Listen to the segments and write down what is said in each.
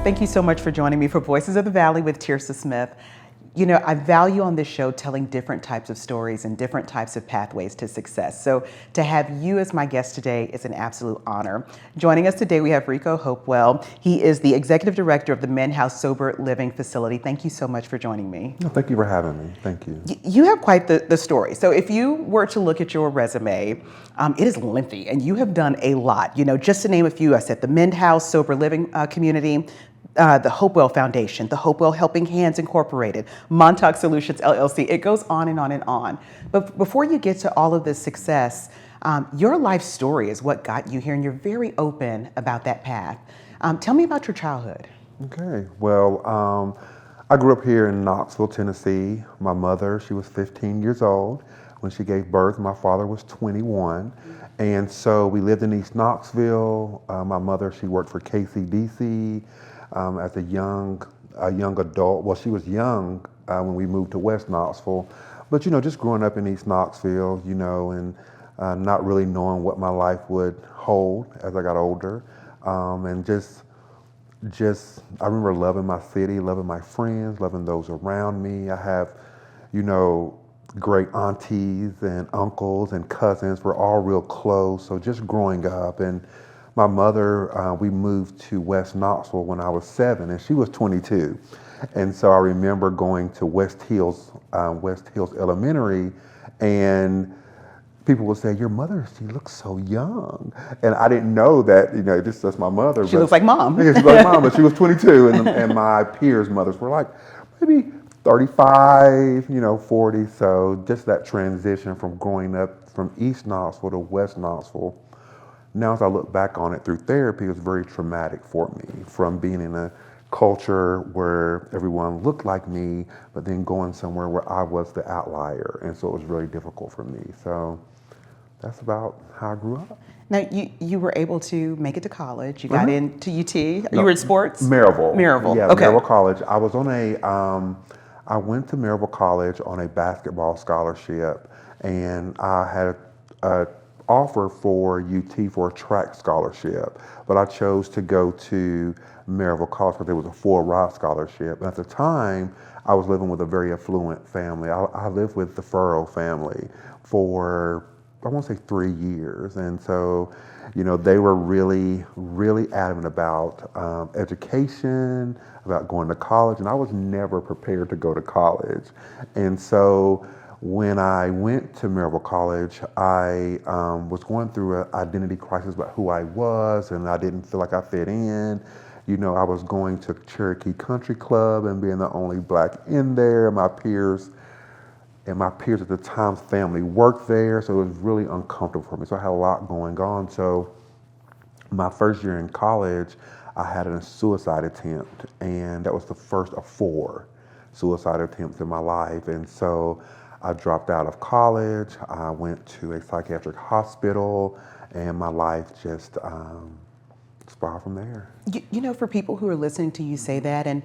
Thank you so much for joining me for Voices of the Valley with Tearsa Smith. You know, I value on this show telling different types of stories and different types of pathways to success. So to have you as my guest today is an absolute honor. Joining us today, we have Reico Hopwell. He is the Executive Director of the Men's House Sober Living Facility. Thank you so much for joining me. No, thank you for having me. Thank you. You have quite the story. So if you were to look at your resume, it is lengthy and you have done a lot. You know, just to name a few, I said the Men's House Sober Living community, the Hopewell Foundation, the Hopewell Helping Hands Incorporated, Montauk Solutions LLC. It goes on and on and on. But before you get to all of this success, your life story is what got you here, and you're very open about that path. Tell me about your childhood. Okay. Well, I grew up here in Knoxville, Tennessee. My mother, she was 15 years old when she gave birth. My father was 21. And so we lived in East Knoxville. My mother, she worked for KCDC. As a young adult. Well, she was young when we moved to West Knoxville, but you know, just growing up in East Knoxville, you know, and not really knowing what my life would hold as I got older, and just I remember loving my city, loving my friends, loving those around me. I have, you know, great aunties and uncles and cousins. We're all real close. So just growing up, and my mother, we moved to West Knoxville when I was 7 and she was 22. And so I remember going to West Hills Elementary, and people would say, "Your mother, she looks so young." And I didn't know that, you know, that's my mother. She looks like mom. Yeah, she looked like mom, but she was 22. And my peers' mothers were like maybe 35, you know, 40. So just that transition from growing up from East Knoxville to West Knoxville. Now, as I look back on it through therapy, it was very traumatic for me, from being in a culture where everyone looked like me, but then going somewhere where I was the outlier. And so it was really difficult for me. So that's about how I grew up. Now, you were able to make it to college. You got into UT. You were in sports? Maryville. Yeah, okay. Maryville College. I was on I went to Maryville College on a basketball scholarship, and I had a offer for UT for a track scholarship, but I chose to go to Maryville College because it was a full ride scholarship. And at the time, I was living with a very affluent family. I lived with the Furrow family for, I want to say 3 years. And so, you know, they were really, really adamant about education, about going to college, and I was never prepared to go to college. And so when I went to Maryville College, I was going through an identity crisis about who I was, and I didn't feel like I fit in. You know, I was going to Cherokee Country Club and being the only black in there. My peers at the time's family worked there, so it was really uncomfortable for me. So I had a lot going on. So my first year in college, I had a suicide attempt, and that was the first of 4 suicide attempts in my life. And so I dropped out of college. I went to a psychiatric hospital, and my life just spiraled from there. You know, for people who are listening to you say that, and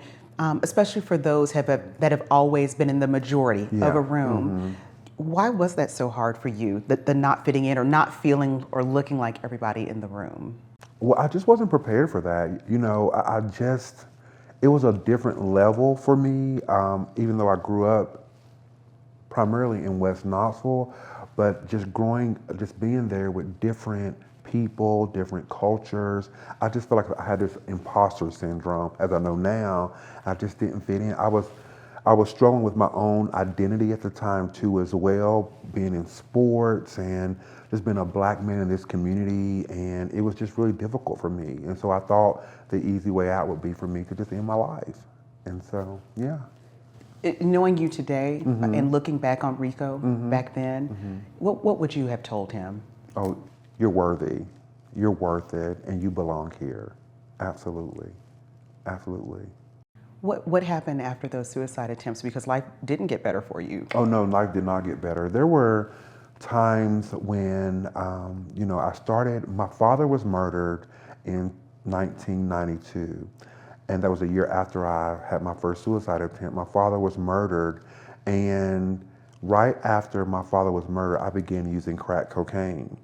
especially for those that have always been in the majority of a room, why was that so hard for you, the not fitting in or not feeling or looking like everybody in the room? Well, I just wasn't prepared for that. You know, it was a different level for me, even though I grew up primarily in West Knoxville, but just being there with different people, different cultures, I just felt like I had this imposter syndrome. As I know now, I just didn't fit in. I was struggling with my own identity at the time too, as well, being in sports and just being a black man in this community, and it was just really difficult for me. And so I thought the easy way out would be for me to just end my life. And so, yeah. Knowing you today and looking back on Reico back then, what would you have told him? Oh, you're worthy. You're worth it, and you belong here. Absolutely. Absolutely. What happened after those suicide attempts? Because life didn't get better for you. Oh, no, life did not get better. There were times when, you know, my father was murdered in 1992. And that was a year after I had my first suicide attempt. My father was murdered, and right after my father was murdered, I began using crack cocaine.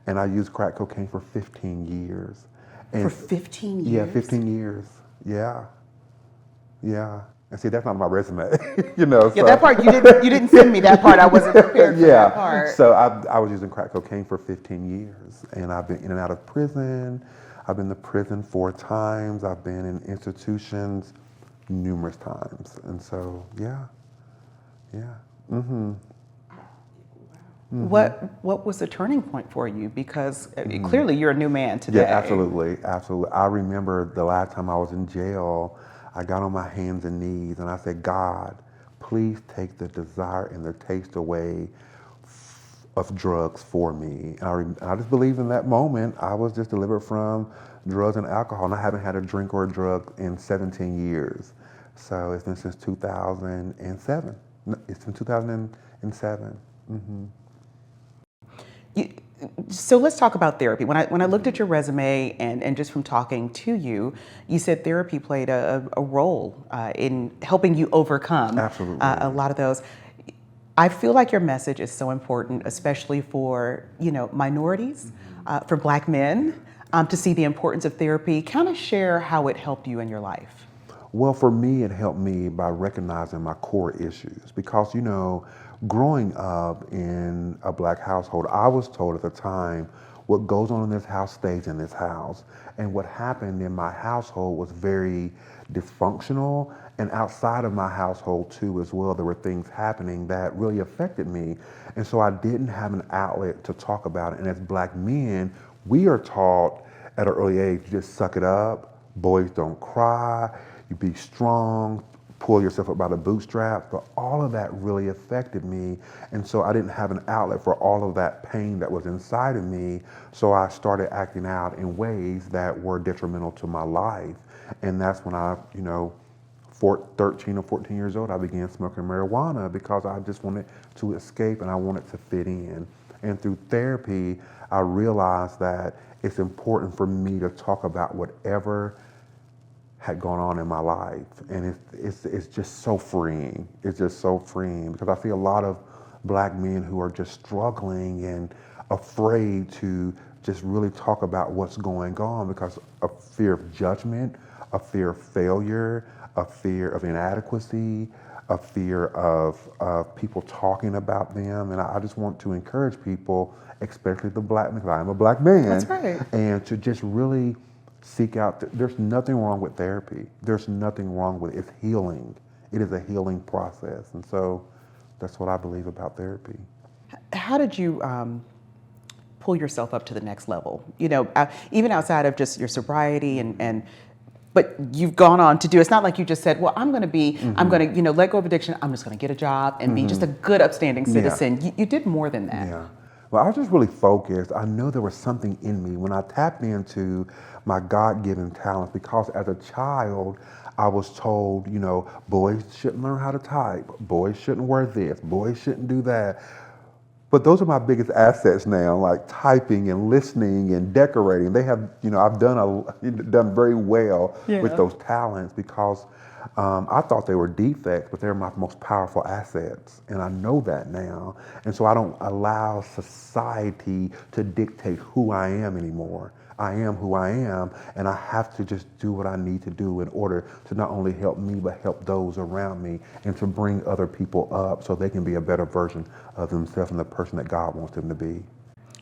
And I used crack cocaine for 15 years. For 15 years? Yeah, 15 years. Yeah. Yeah. And see, that's not my resume, you know. Yeah, So that part you didn't send me that part. I wasn't prepared for that part. So I was using crack cocaine for 15 years, and I've been in and out of prison. I've been to prison 4 times. I've been in institutions numerous times, and so yeah, yeah. Mm-hmm. What was the turning point for you? Because clearly you're a new man today. Yeah, absolutely, absolutely. I remember the last time I was in jail, I got on my hands and knees and I said, God, please take the desire and the taste away of drugs for me. And I just believed in that moment I was just delivered from drugs and alcohol, and I haven't had a drink or a drug in 17 years. So it's been since 2007. It's been 2007. Mm-hmm. You, so let's talk about therapy. When I looked at your resume and just from talking to you, you said therapy played a role in helping you overcome Absolutely. A lot of those. I feel like your message is so important, especially for minorities, for Black men, to see the importance of therapy. Kind of share how it helped you in your life. Well, for me, it helped me by recognizing my core issues because, growing up in a Black household, I was told at the time, what goes on in this house stays in this house. And what happened in my household was very dysfunctional. And outside of my household too, as well, there were things happening that really affected me. And so I didn't have an outlet to talk about it. And as Black men, we are taught at an early age, just suck it up. Boys don't cry. You be strong, pull yourself up by the bootstraps, but all of that really affected me. And so I didn't have an outlet for all of that pain that was inside of me. So I started acting out in ways that were detrimental to my life. And that's when I, 13 or 14 years old, I began smoking marijuana because I just wanted to escape and I wanted to fit in. And through therapy, I realized that it's important for me to talk about whatever had gone on in my life, and it's just so freeing. It's just so freeing because I see a lot of Black men who are just struggling and afraid to just really talk about what's going on because of fear of judgment, a fear of failure, a fear of inadequacy, a fear of people talking about them. And I just want to encourage people, especially the Black men, because I am a Black man, That's right. and to just really seek out. There's nothing wrong with therapy. There's nothing wrong with it. It's healing. It is a healing process. And so that's what I believe about therapy. How did you pull yourself up to the next level? Even outside of just your sobriety but you've gone on to do, it's not like you just said, well, I'm going to, let go of addiction. I'm just going to get a job and be just a good, upstanding citizen. Yeah. You did more than that. Yeah. Well, I was just really focused. I know there was something in me when I tapped into my God-given talents because as a child, I was told, boys shouldn't learn how to type, boys shouldn't wear this, boys shouldn't do that. But those are my biggest assets now, like typing and listening and decorating. They have, I've done very well with those talents because I thought they were defects, but they're my most powerful assets. And I know that now. And so I don't allow society to dictate who I am anymore. I am who I am, and I have to just do what I need to do in order to not only help me, but help those around me and to bring other people up so they can be a better version of themselves and the person that God wants them to be.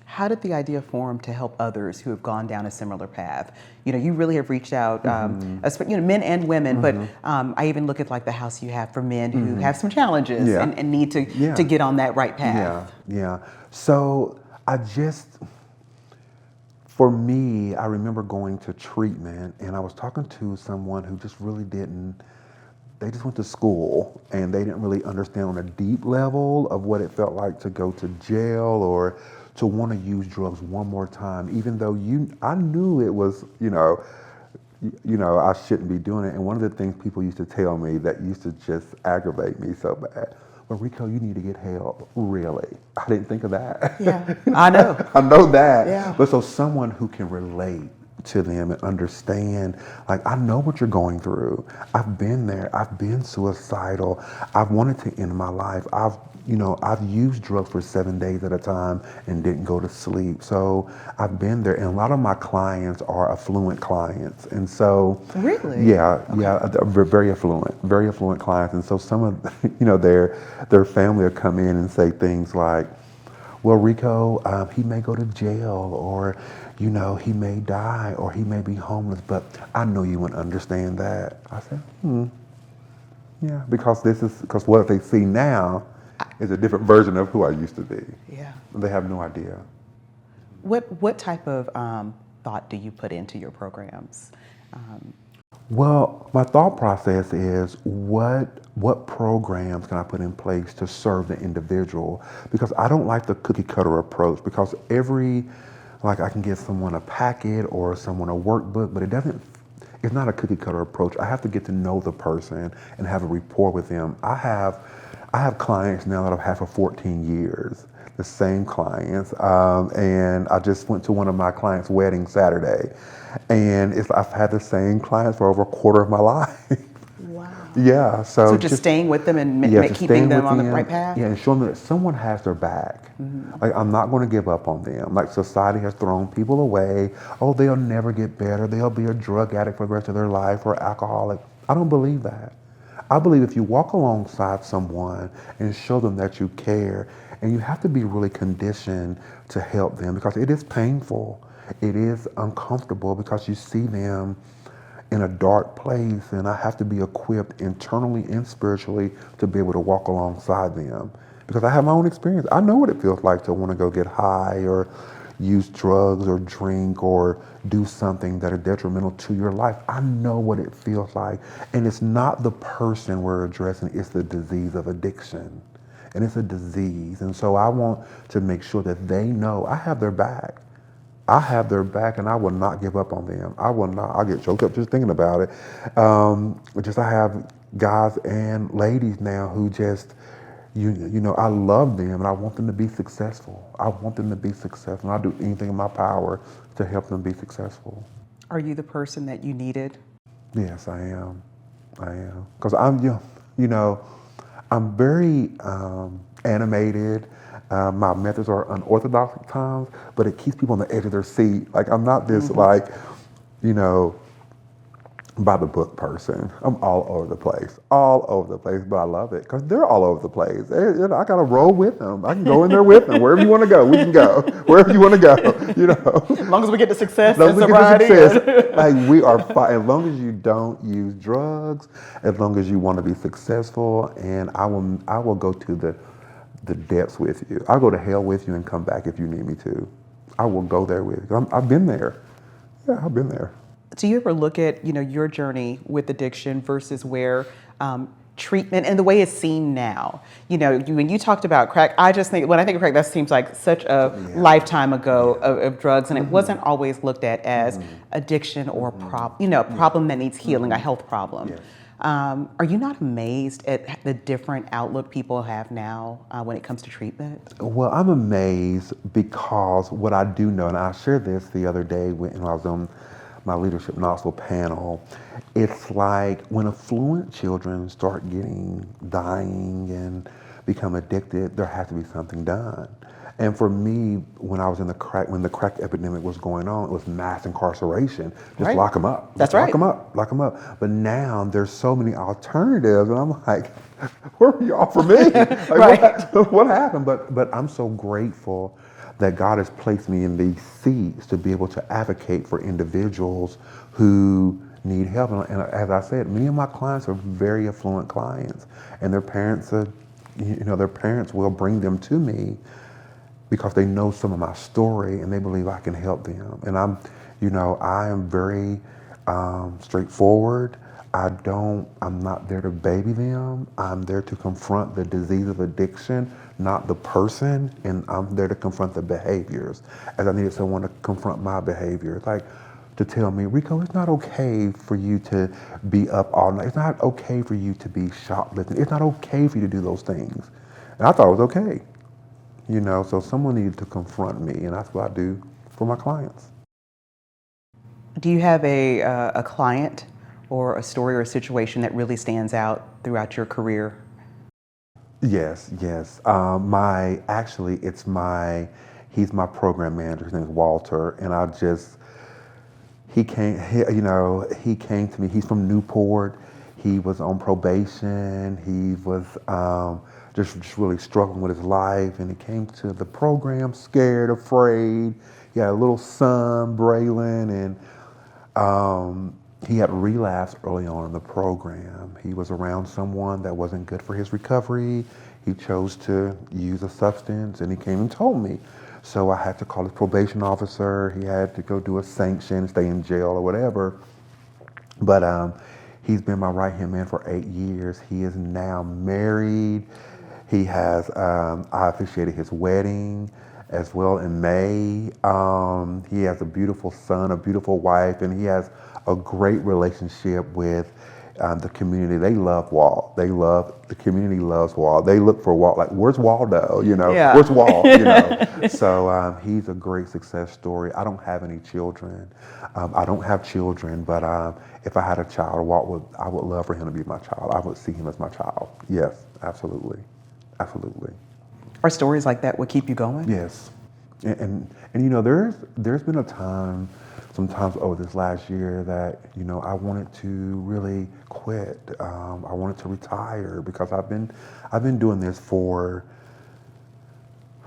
How did the idea form to help others who have gone down a similar path? You really have reached out, men and women, but I even look at like the house you have for men who have some challenges and need to get on that right path. Yeah. So for me, I remember going to treatment and I was talking to someone who just really they just went to school and they didn't really understand on a deep level of what it felt like to go to jail or to want to use drugs one more time, even though I knew it was, I shouldn't be doing it. And one of the things people used to tell me that used to just aggravate me so bad, well, Reico, you need to get help. Really? I didn't think of that. Yeah, I know. I know that. Yeah. But so someone who can relate to them and understand, like, I know what you're going through. I've been there. I've been suicidal. I've wanted to end my life. I've used drugs for 7 days at a time and didn't go to sleep. So I've been there, and a lot of my clients are affluent clients. And so, Really? yeah, they're very affluent clients. And so some of, their family will come in and say things like, well, Reico, he may go to jail, or, he may die, or he may be homeless, but I know you wouldn't understand that. I said, yeah, because what they see now is a different version of who I used to be. Yeah. They have no idea. What type of thought do you put into your programs? Well, my thought process is what programs can I put in place to serve the individual? Because I don't like the cookie cutter approach, because I can give someone a packet or someone a workbook, but it's not a cookie cutter approach. I have to get to know the person and have a rapport with them. I have clients now that I've had for 14 years, the same clients. And I just went to one of my clients' weddings Saturday. And I've had the same clients for over a quarter of my life. Wow. Yeah. So just staying with them and keeping them on the right path? Yeah, and showing them that someone has their back. Mm-hmm. Like, I'm not going to give up on them. Like, society has thrown people away. Oh, they'll never get better. They'll be a drug addict for the rest of their life, or alcoholic. I don't believe that. I believe if you walk alongside someone and show them that you care, and you have to be really conditioned to help them, because it is painful. It is uncomfortable, because you see them in a dark place, and I have to be equipped internally and spiritually to be able to walk alongside them, because I have my own experience. I know what it feels like to want to go get high or use drugs or drink or do something that are detrimental to your life. I know what it feels like. And it's not the person we're addressing, it's the disease of addiction. And it's a disease. And so I want to make sure that they know I have their back. I have their back, and I will not give up on them. I will not. I'll get choked up just thinking about it. I have guys and ladies now who just, I love them, and I want them to be successful. I want them to be successful. And I'll do anything in my power to help them be successful. Are you the person that you needed? Yes, I am. Because I'm very animated. My methods are unorthodox at times, but it keeps people on the edge of their seat. Like, I'm not this by the book person. I'm all over the place, but I love it because they're all over the place. I got to roll with them. I can go in there with them. Wherever you want to go, we can go. Wherever you want to go, As long as we get to success and sobriety. Like, we are fine. As long as you don't use drugs, as long as you want to be successful, and I will go to the depths with you. I'll go to hell with you and come back if you need me to. I will go there with you. I've been there. Yeah, I've been there. Do you ever look at your journey with addiction versus where treatment and the way it's seen now? When you talked about crack, I just think when I think of crack, that seems like such a lifetime ago of drugs, and it wasn't always looked at as addiction or problem that needs healing, a health problem. Yes. Are you not amazed at the different outlook people have now when it comes to treatment? Well, I'm amazed because what I do know, and I shared this the other day when I was on my Leadership Knoxville panel, it's like when affluent children start dying and become addicted, there has to be something done. And for me, when I was when the crack epidemic was going on, it was mass incarceration. Just lock them up. That's right. Lock them up. But now there's so many alternatives, and I'm like, where were y'all for me? Like, what happened? But I'm so grateful that God has placed me in these seats to be able to advocate for individuals who need help. And as I said, many of my clients are very affluent clients, and their parents will bring them to me because they know some of my story and they believe I can help them. And I am very straightforward. I'm not there to baby them. I'm there to confront the disease of addiction, not the person, and I'm there to confront the behaviors, as I needed someone to confront my behaviors. Like, to tell me, Reico, it's not okay for you to be up all night. It's not okay for you to be shoplifting. It's not okay for you to do those things. And I thought it was okay. So someone needed to confront me, and that's what I do for my clients. Do you have a client or a story or a situation that really stands out throughout your career? Yes, yes. He's my program manager. His name is Walter, and he came to me. He's from Newport. He was on probation. He was just really struggling with his life, and he came to the program scared, afraid. He had a little son, Braylon, and he had relapsed early on in the program. He was around someone that wasn't good for his recovery. He chose to use a substance, and he came and told me. So I had to call his probation officer. He had to go do a sanction, stay in jail or whatever. But he's been my right-hand man for 8 years. He is now married. He has, I officiated his wedding as well in May. He has a beautiful son, a beautiful wife, and he has a great relationship with the community. They love Walt. The community loves Walt. They look for Walt, like, where's Waldo? Yeah. Where's Walt? So he's a great success story. I don't have any children. I don't have children, but if I had a child, I would love for him to be my child. I would see him as my child. Yes, absolutely. Absolutely. Are stories like that what keep you going? Yes. And there's been a time, sometimes over this last year, that I wanted to really quit. I wanted to retire because I've been doing this for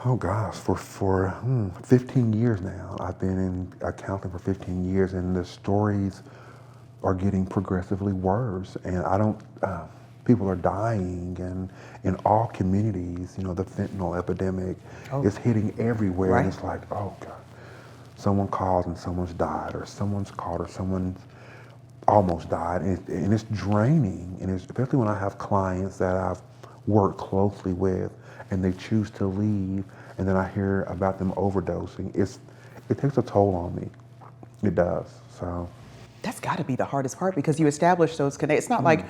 15 years now. I've been in accounting for 15 years, and the stories are getting progressively worse. And people are dying, and in all communities, the fentanyl epidemic is hitting everywhere. Right. And it's like, oh God. Someone calls and someone's died, or someone's called or someone's almost died, and it's draining. And especially when I have clients that I've worked closely with, and they choose to leave, and then I hear about them overdosing. It takes a toll on me. It does. So That's got to be the hardest part, because you establish those connections. It's not like,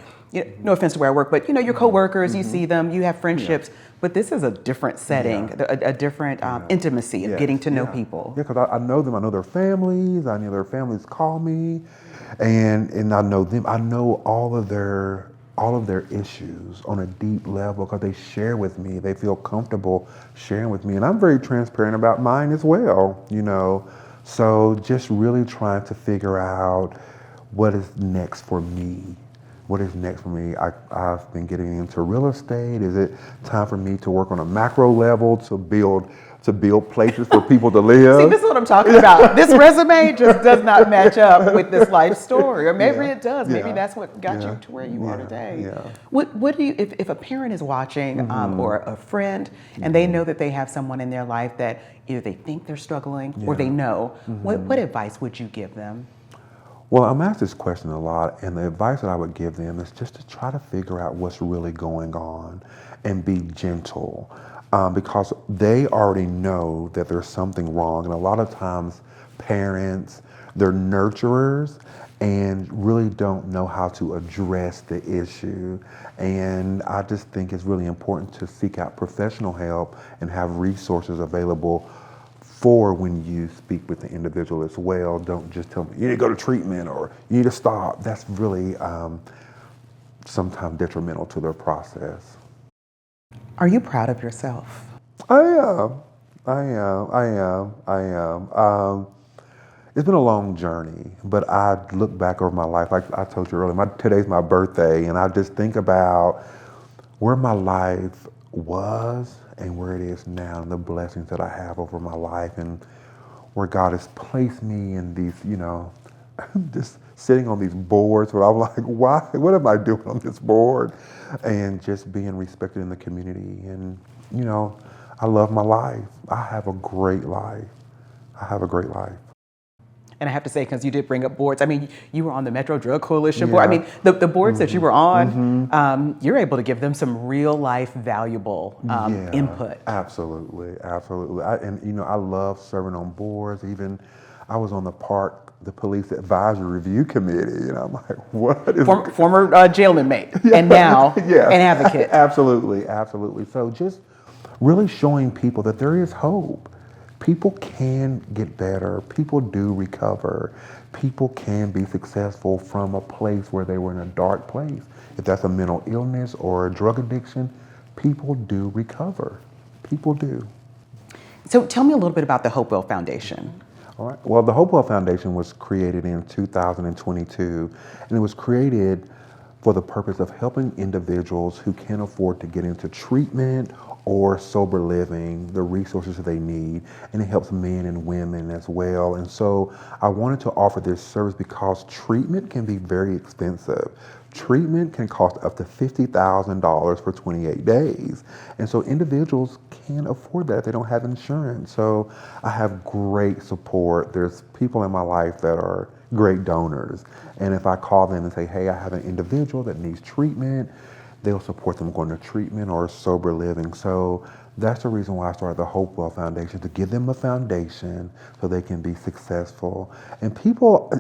no offense to where I work, but your coworkers, you see them, you have friendships, but this is a different setting, a different intimacy of getting to know people. Yeah, because I know them. I know their families. I know their families call me, and I know them. I know all of their issues on a deep level because they share with me. They feel comfortable sharing with me, and I'm very transparent about mine as well. So just really trying to figure out what is next for me. What is next for me? I've been getting into real estate. Is it time for me to work on a macro level to build places for people to live? See, this is what I'm talking about. This resume just does not match up with this life story, or maybe it does. Maybe that's what got you to where you are today. Yeah. What do you, if a parent is watching, or a friend, and they know that they have someone in their life that either they think they're struggling or they know, what advice would you give them? Well, I'm asked this question a lot, and the advice that I would give them is just to try to figure out what's really going on and be gentle, because they already know that there's something wrong. And a lot of times parents, they're nurturers and really don't know how to address the issue. And I just think it's really important to seek out professional help and have resources available for when you speak with the individual as well. Don't just tell them, you need to go to treatment or you need to stop. That's really sometimes detrimental to their process. Are you proud of yourself? I am. It's been a long journey, but I look back over my life. Like I told you earlier, today's my birthday, and I just think about where my life was and where it is now, and the blessings that I have over my life, and where God has placed me in these, just sitting on these boards where I'm like, why? What am I doing on this board? And just being respected in the community. And, I love my life. I have a great life. And I have to say, because you did bring up boards, I mean, you were on the Metro Drug Coalition board. I mean, the boards that you were on, you're able to give them some real life valuable input. Absolutely. I love serving on boards. Even I was on the Police Advisory Review Committee, and I'm like, what is former jail inmate, and now an advocate. Absolutely. So just really showing people that there is hope. people can get better. People do recover. People can be successful from a place where they were in a dark place. If that's a mental illness or a drug addiction, people do recover. People do. So tell me a little bit about the Hopewell Foundation. All right. Well, the Hopewell Foundation was created in 2022, and it was created for the purpose of helping individuals who can't afford to get into treatment or sober living, the resources that they need, and it helps men and women as well. And so I wanted to offer this service because treatment can be very expensive. Treatment can cost up to $50,000 for 28 days. And so individuals can't afford that if they don't have insurance. So I have great support. There's people in my life that are great donors. And if I call them and say, hey, I have an individual that needs treatment, they'll support them going to treatment or sober living. So that's the reason why I started the Hopewell Foundation, to give them a foundation so they can be successful. And people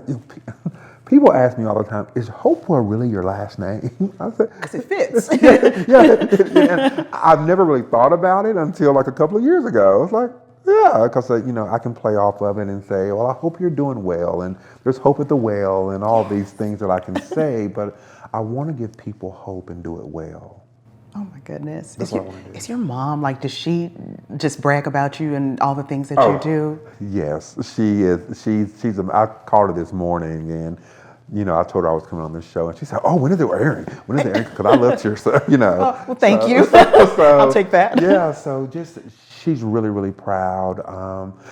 ask me all the time, is Hopewell really your last name? I said, Because it fits. and I've never really thought about it until like a couple of years ago. It's like, yeah, because I can play off of it and say, well, I hope you're doing well, and there's hope at the well, and all these things that I can say, but I want to give people hope and do it well. Oh my goodness. That's what I want to do. Is your mom, like, does she just brag about you and all the things that you do? Yes, she is. I called her this morning, and I told her I was coming on this show, and she said, "Oh, when is it airing? When is it airing?" Because I love Tearsa, Oh, well, thank you. So, I'll take that. Yeah, so she's really, really proud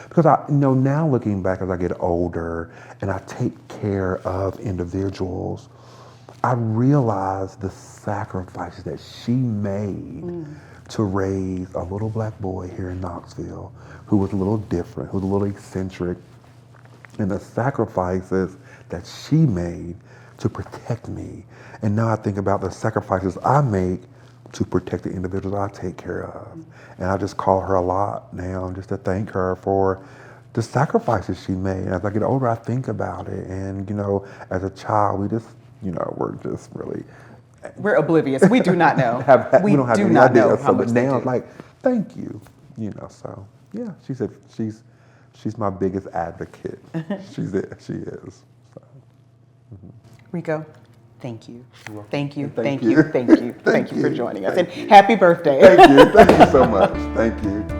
because now looking back as I get older and I take care of individuals, I realize the sacrifices that she made to raise a little black boy here in Knoxville who was a little different, who was a little eccentric, and the sacrifices that she made to protect me. And now I think about the sacrifices I make to protect the individuals I take care of. And I just call her a lot now just to thank her for the sacrifices she made. As I get older, I think about it. And, as a child, we just, we're just really... We're oblivious. We do not know. we don't have any not idea. know So, how but much they now, do. like, thank you. So, yeah, she said she's my biggest advocate. She is. So. Reico, thank you. Thank you. Thank Thank you. you. Thank you. Thank Thank you for you. joining us. Thank And you. happy birthday. Thank you so much. Thank you.